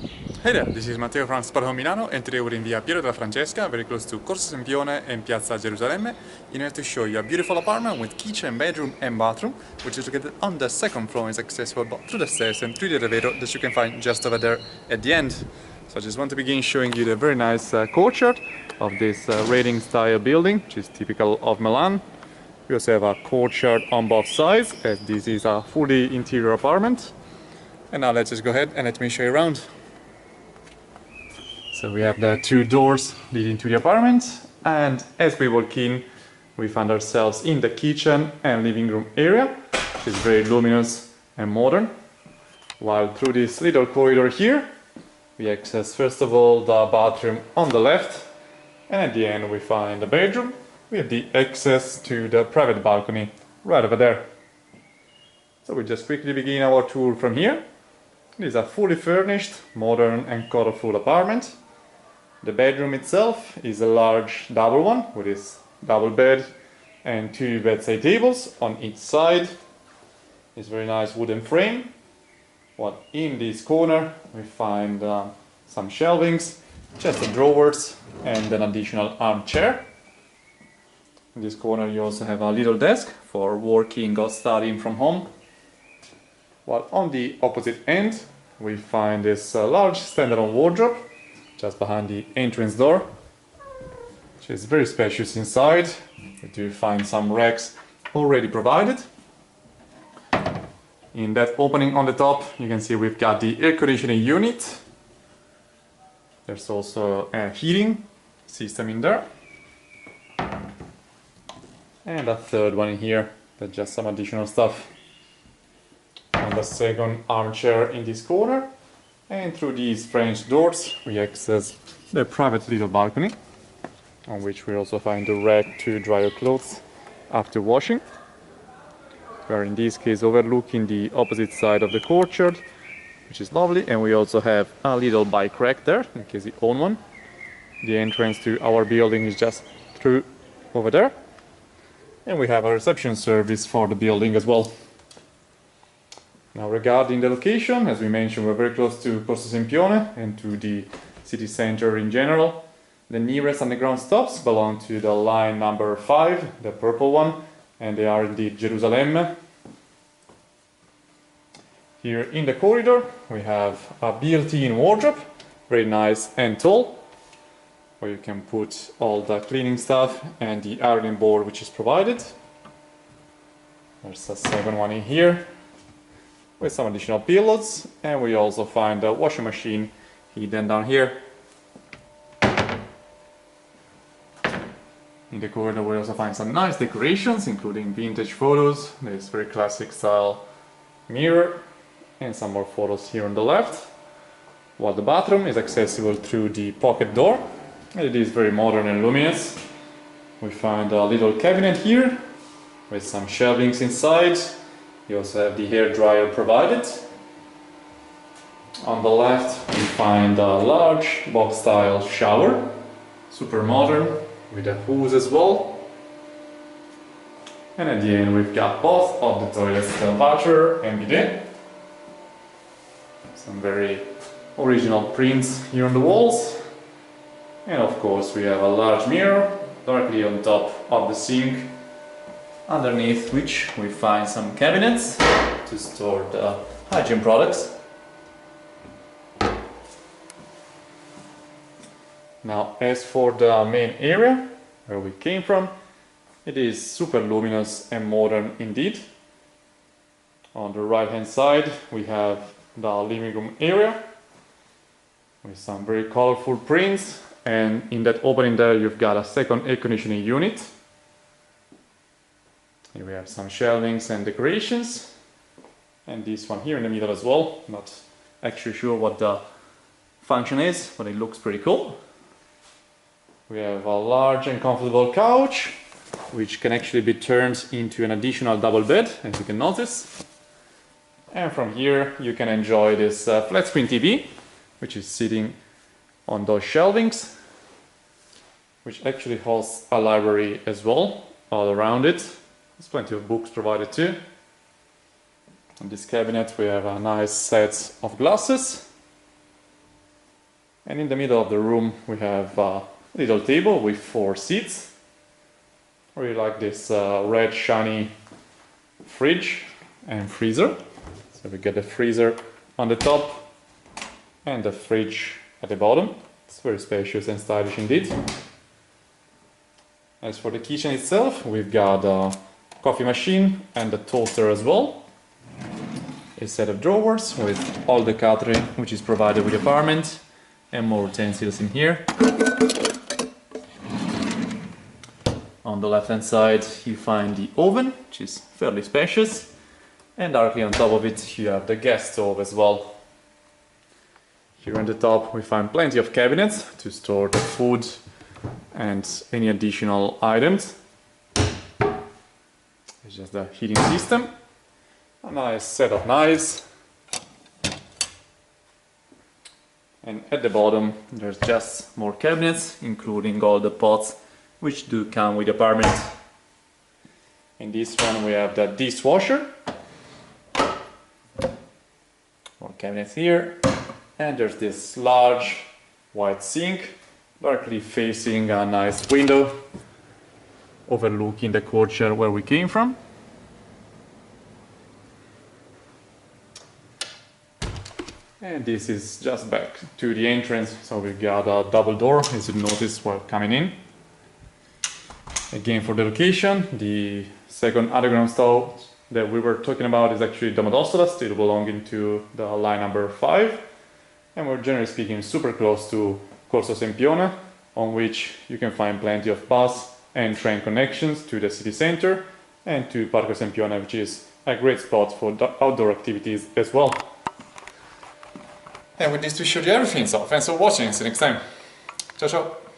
Hey there, this is Matteo from Spotahome Milano, and today we're in Via Piero della Francesca, very close to Corso Sempione and Piazza Gerusalemme, in order to show you a beautiful apartment with kitchen, bedroom and bathroom, which is located on the second floor and is accessible through the stairs and through the elevator that you can find just over there at the end. So I just want to begin showing you the very nice courtyard of this rating style building, which is typical of Milan. We also have a courtyard on both sides, as this is a fully interior apartment. And now let's just go ahead and let me show you around. So we have the two doors leading to the apartment, and as we walk in, we find ourselves in the kitchen and living room area, which is very luminous and modern. While through this little corridor here, we access first of all the bathroom on the left, and at the end we find the bedroom with the access to the private balcony right over there. So we just quickly begin our tour from here. It is a fully furnished, modern and colorful apartment. The bedroom itself is a large double one with its double bed and two bedside tables on each side. It's a very nice wooden frame. While in this corner we find some shelvings, chest of drawers and an additional armchair. In this corner you also have a little desk for working or studying from home. While on the opposite end we find this large standalone wardrobe just behind the entrance door, which is very spacious inside. We do find some racks already provided. In that opening on the top you can see we've got the air conditioning unit. There's also a heating system in there. And a third one in here, that's just some additional stuff. And the second armchair in this corner, and through these French doors we access the private little balcony, on which we also find the rack to dry your clothes after washing. We are in this case overlooking the opposite side of the courtyard, which is lovely, and we also have a little bike rack there in case you own one. The entrance to our building is just through over there, and we have a reception service for the building as well. Now regarding the location, as we mentioned, we're very close to Corso Sempione and to the city center in general. The nearest underground stops belong to the line number 5, the purple one, and they are indeed Gerusalemme. Here in the corridor we have a built-in wardrobe, very nice and tall, where you can put all the cleaning stuff and the ironing board which is provided. There's a second one in here with some additional pillows, and we also find a washing machine hidden down here. In the corridor we also find some nice decorations, including vintage photos, this very classic style mirror, and some more photos here on the left. While the bathroom is accessible through the pocket door, and it is very modern and luminous. We find a little cabinet here with some shelvings inside. You also have the hair dryer provided. On the left we find a large box style shower, super modern, with a hose as well. And at the end we've got both of the toilets, the washer and bidet. Some very original prints here on the walls. And of course we have a large mirror directly on top of the sink, underneath which we find some cabinets to store the hygiene products. Now as for the main area where we came from, it is super luminous and modern indeed. On the right hand side we have the living room area with some very colorful prints, and in that opening there you've got a second air conditioning unit. Here we have some shelvings and decorations, and this one here in the middle as well. Not actually sure what the function is, but it looks pretty cool. We have a large and comfortable couch, which can actually be turned into an additional double bed, as you can notice. And from here you can enjoy this flat screen TV, which is sitting on those shelvings, which actually hosts a library as well all around it. There's plenty of books provided too. In this cabinet we have a nice set of glasses. And in the middle of the room we have a little table with 4 seats. I really like this red shiny fridge and freezer. So we get the freezer on the top and the fridge at the bottom. It's very spacious and stylish indeed. As for the kitchen itself, we've got a coffee machine and a toaster as well. A set of drawers with all the cutlery which is provided with the apartment, and more utensils in here. On the left hand side you find the oven, which is fairly spacious, and directly on top of it you have the gas stove as well. Here on the top we find plenty of cabinets to store the food and any additional items. It's just the heating system. A nice set of knives. And at the bottom there's just more cabinets, including all the pots which do come with the apartment. In this one we have the dishwasher. More cabinets here. And there's this large white sink directly facing a nice window overlooking the courtyard where we came from. And this is just back to the entrance, so we've got a double door, as you notice while coming in. Again, for the location, the second underground stall that we were talking about is actually Domodossola, still belonging to the line number 5. And we're generally speaking super close to Corso Sempione, on which you can find plenty of bus and train connections to the city center and to Parco Sempione, which is a great spot for outdoor activities as well. And with this we showed you everything, so thanks for watching, see you next time. Ciao ciao!